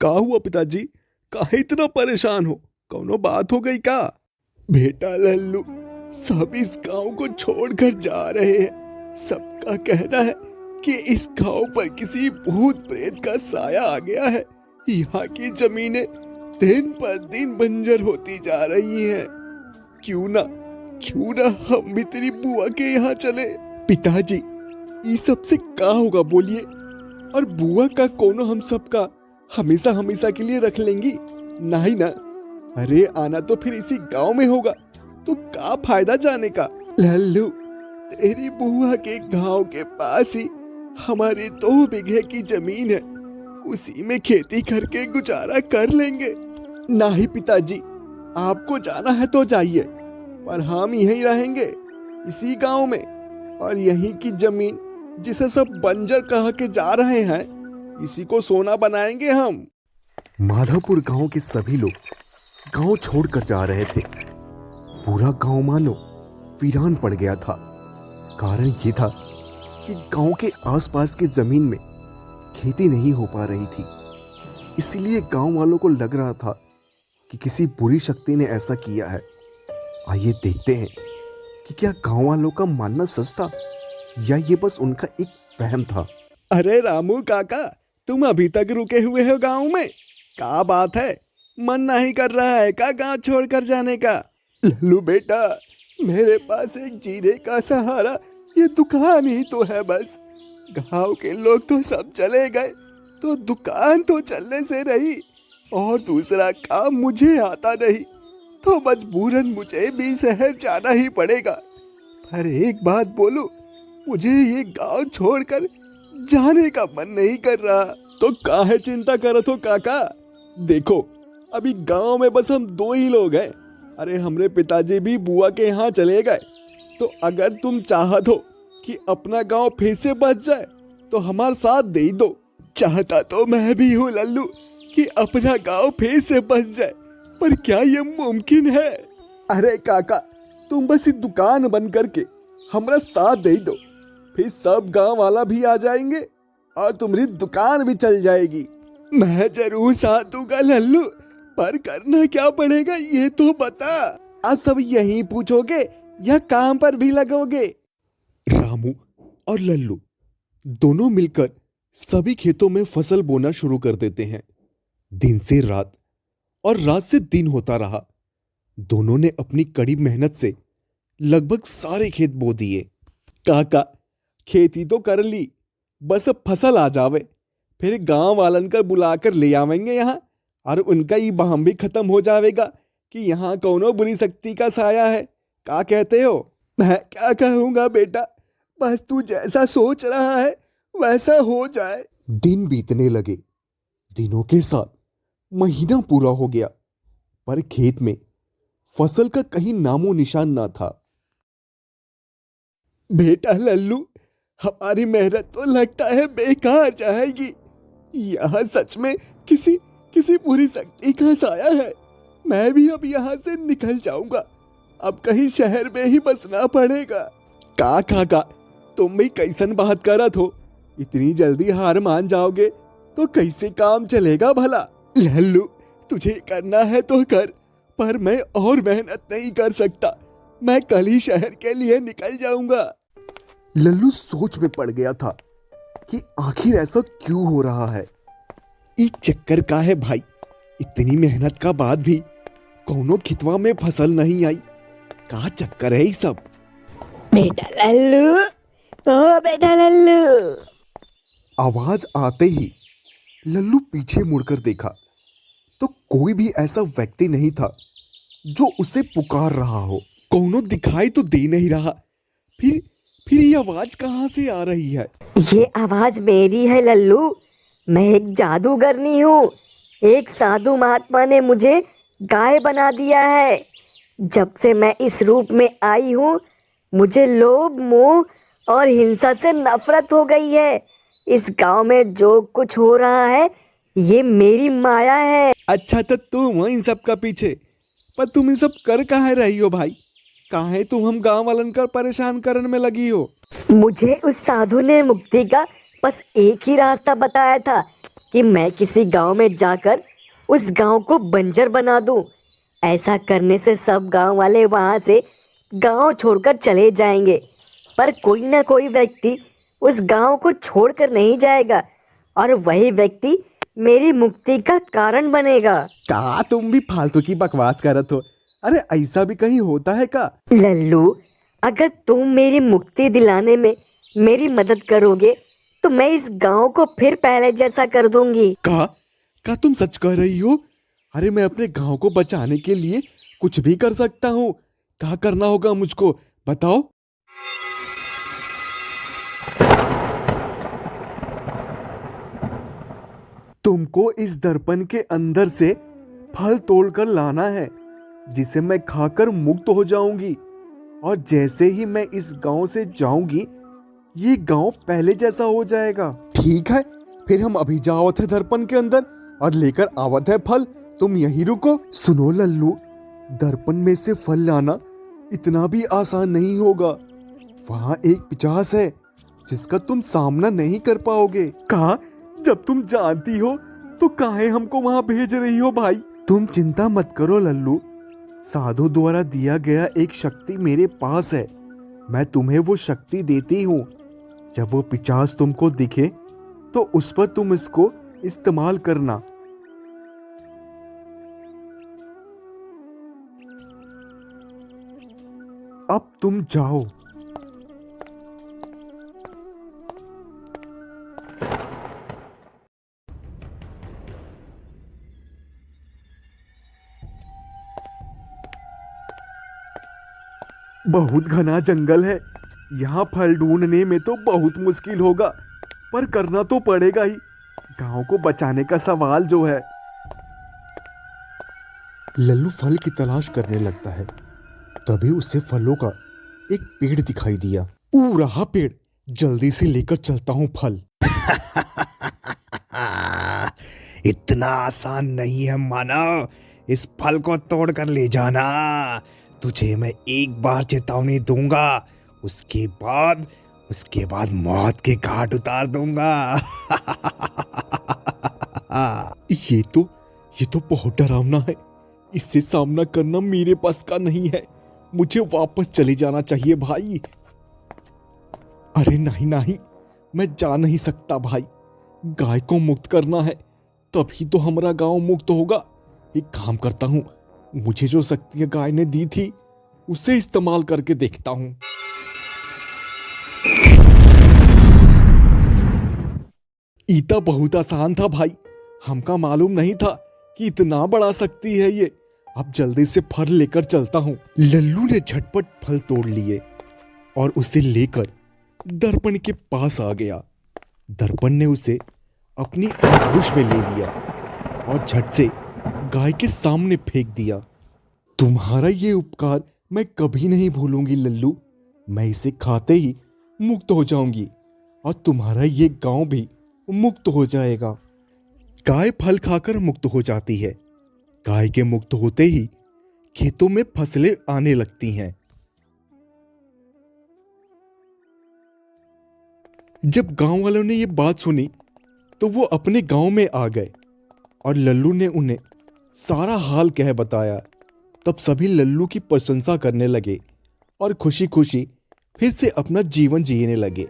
का हुआ पिताजी? काहे इतना परेशान हो? कौनो बात हो गई का? बेटा लल्लू, सब इस गांव को छोड़कर जा रहे हैं। सबका कहना है कि इस गांव पर किसी भूत प्रेत का साया आ गया है। यहाँ की जमीनें दिन पर दिन बंजर होती जा रही हैं। क्यों ना हम भी तेरी बुआ के यहाँ चले। पिताजी, ये सबसे का होगा बोलिए? और बुआ का कोनो हम सबका हमेशा हमेशा के लिए रख लेंगी? नहीं ना। अरे आना तो फिर इसी गांव में होगा, तो क्या फायदा जाने का। लल्लू, तेरी बुआ के गांव के पास ही हमारी 2 बीघे की जमीन है, उसी में खेती करके गुजारा कर लेंगे। नहीं पिताजी, आपको जाना है तो जाइए, पर हम यहीं रहेंगे इसी गांव में। और यहीं की जमीन जिसे सब बंजर कह के जा रहे हैं, इसी को सोना बनाएंगे हम। माधवपुर गांव के सभी लोग गांव छोड़कर जा रहे थे। पूरा गांव मानो वीरान पड़ गया था। कारण ये था कि गांव के आसपास की जमीन में खेती नहीं हो पा रही थी। इसलिए गांव वालों को लग रहा था कि किसी बुरी शक्ति ने ऐसा किया है। आइए देखते हैं कि क्या गांव वालों का मानना सच था या ये बस उनका एक वहम था। अरे रामू काका, तुम अभी तक रुके हुए हो गांव में? क्या बात है, मन नहीं कर रहा है का गांव छोड़कर जाने का? लल्लू बेटा, मेरे पास एक जीने का सहारा ये दुकान ही तो है बस। गांव के लोग तो सब चले गए, तो दुकान तो चलने से रही, और दूसरा काम मुझे आता नहीं, तो मजबूरन मुझे भी शहर जाना ही पड़ेगा। पर एक बात बोलूं, मुझे ये गांव छोड़कर जाने का मन नहीं कर रहा। तो काहे चिंता करत हो काका? देखो, अभी गांव में बस हम 2 ही लोग हैं। अरे हमरे पिताजी भी बुआ के यहाँ चले गए। तो अगर तुम चाहत हो कि अपना गांव फिर से बच जाए, तो हमारा साथ दे दो। चाहता तो मैं भी हूँ लल्लू कि अपना गांव फिर से बच जाए, पर क्या ये मुमकिन है? अरे काका, तुम बस ये दुकान बंद करके हमारा साथ दे दो, फिर सब गांव वाला भी आ जाएंगे और तुम्हारी दुकान भी चल जाएगी। मैं जरूर साथ दूंगा लल्लू, पर करना क्या पड़ेगा ये तो बता। आप सब यहीं पूछोगे या काम पर भी लगोगे? रामू और लल्लू दोनों मिलकर सभी खेतों में फसल बोना शुरू कर देते हैं। दिन से रात और रात से दिन होता रहा। दोनों ने अपनी कड़ी मेहनत से लगभग सारे खेत बो दिए। काका, खेती तो कर ली, बस अब फसल आ जावे, फिर गांव वालन का बुलाकर ले आवेंगे यहाँ, और उनका ये बहम भी खत्म हो जाएगा कि यहाँ कोनो बुरी शक्ति का साया है। क्या कहते हो? मैं क्या कहूँगा बेटा, बस तू जैसा सोच रहा है वैसा हो जाए। दिन बीतने लगे। दिनों के साथ महीना पूरा हो गया, पर खेत में फसल का कहीं नामो निशान ना था। बेटा लल्लू, हमारी मेहनत तो लगता है बेकार जाएगी। यह सच में किसी बुरी शक्ति का साया है। मैं भी अब यहाँ से निकल जाऊंगा, अब कहीं शहर में ही बसना पड़ेगा। का काका, तुम भी कैसन बात करत हो? इतनी जल्दी हार मान जाओगे तो कैसे काम चलेगा भला? लल्लू, तुझे करना है तो कर, पर मैं और मेहनत नहीं कर सकता। मैं कल ही शहर के लिए निकल जाऊंगा। लल्लू सोच में पड़ गया था कि आखिर ऐसा क्यों हो रहा है। इस चक्कर का है भाई, इतनी मेहनत का बाद भी कौनो खितवा में फसल नहीं आई। का चक्कर है ये सब? बेटा लल्लू, ओ बेटा लल्लू। आवाज आते ही लल्लू पीछे मुड़कर देखा तो कोई भी ऐसा व्यक्ति नहीं था जो उसे पुकार रहा हो। कौनो दिखाई तो दे नहीं रहा। फिर ये आवाज कहाँ से आ रही है? ये आवाज मेरी है लल्लू, मैं एक जादूगरनी हूँ। एक साधु महात्मा ने मुझे गाय बना दिया है। जब से मैं इस रूप में आई हूँ, मुझे लोभ, मोह और हिंसा से नफरत हो गई है। इस गांव में जो कुछ हो रहा है, ये मेरी माया है। अच्छा तो तुम हो इन सब का पीछे, पर तुम इन सब कर काहे रही हो भाई? काहे तुम हम गांव वालन कर परेशान करने में लगी हो? मुझे उस साधु ने मुक्ति का बस एक ही रास्ता बताया था कि मैं किसी गांव में जाकर उस गांव को बंजर बना दूं। ऐसा करने से सब गांव वाले वहां से गांव छोड़कर चले जाएंगे, पर कोई ना कोई व्यक्ति उस गांव को छोड़कर नहीं जाएगा और वही व्यक्ति मेरी मुक्ति का कारण बनेगा। का तुम भी फालतू की बकवास करत हो? अरे ऐसा भी कहीं होता है का? लल्लू, अगर तुम मेरी मुक्ति दिलाने में मेरी मदद करोगे तो मैं इस गांव को फिर पहले जैसा कर दूंगी। का तुम सच कह रही हो? अरे मैं अपने गांव को बचाने के लिए कुछ भी कर सकता हूँ। क्या करना होगा मुझको बताओ? तुमको इस दर्पण के अंदर से फल तोड़कर लाना है, जिसे मैं खाकर मुक्त हो जाऊंगी। और जैसे ही मैं इस गांव से जाऊंगी, ये गांव पहले जैसा हो जाएगा। ठीक है, फिर हम अभी जावत है दर्पण के अंदर और लेकर आवत है फल। तुम यहीं रुको। सुनो लल्लू, दर्पण में से फल लाना इतना भी आसान नहीं होगा। वहां एक पिशाच है जिसका तुम सामना नहीं कर पाओगे। कहा, जब तुम जानती हो तो काहे हमको वहां भेज रही हो भाई? तुम चिंता मत करो लल्लू, साधु द्वारा दिया गया एक शक्ति मेरे पास है। मैं तुम्हें वो शक्ति देती हूँ। जब वो पिशाच तुमको दिखे तो उस पर तुम इसको इस्तेमाल करना। अब तुम जाओ। बहुत घना जंगल है, यहाँ फल ढूंढने में तो बहुत मुश्किल होगा, पर करना तो पड़ेगा ही। गांव को बचाने का सवाल जो है। लल्लू फल की तलाश करने लगता है। तभी उसे फलों का एक पेड़ दिखाई दिया। रहा पेड़, जल्दी से लेकर चलता हूँ फल। इतना आसान नहीं है मानव, इस फल को तोड़ कर ले जाना। तुझे मैं एक बार चेतावनी दूंगा, उसके बाद मौत के घाट उतार दूंगा। ये तो बहुत डरावना है। इससे सामना करना मेरे पास का नहीं है। मुझे वापस चले जाना चाहिए भाई। अरे नहीं, मैं जा नहीं सकता भाई। गाय को मुक्त करना है, तभी तो हमारा गांव मुक्त होगा। एक काम करता हूँ, मुझे जो शक्तियां गाय ने दी थी उसे इस्तेमाल करके देखता हूँ। ईता बहुत आसान था भाई, हमका मालूम नहीं था कि इतना बड़ा शक्ति है ये। अब जल्दी से फल लेकर चलता हूँ। लल्लू ने झटपट फल तोड़ लिए और उसे लेकर दर्पण के पास आ गया। दर्पण ने उसे अपनी आगोश में ले लिया और झट से गाय के सामने फेंक दिया। तुम्हारा ये उपकार मैं कभी नहीं भूलूंगी लल्लू। मैं इसे खाते ही मुक्त हो जाऊंगी और तुम्हारा ये गांव भी मुक्त हो जाएगा। गाय फल खाकर मुक्त हो जाती है। गाय के मुक्त होते ही खेतों में फसलें आने लगती हैं। जब गांव वालों ने ये बात सुनी तो वो अपने गांव में आ गए और लल्लू ने उन्हें सारा हाल कह बताया। तब सभी लल्लू की प्रशंसा करने लगे और खुशी खुशी फिर से अपना जीवन जीने लगे।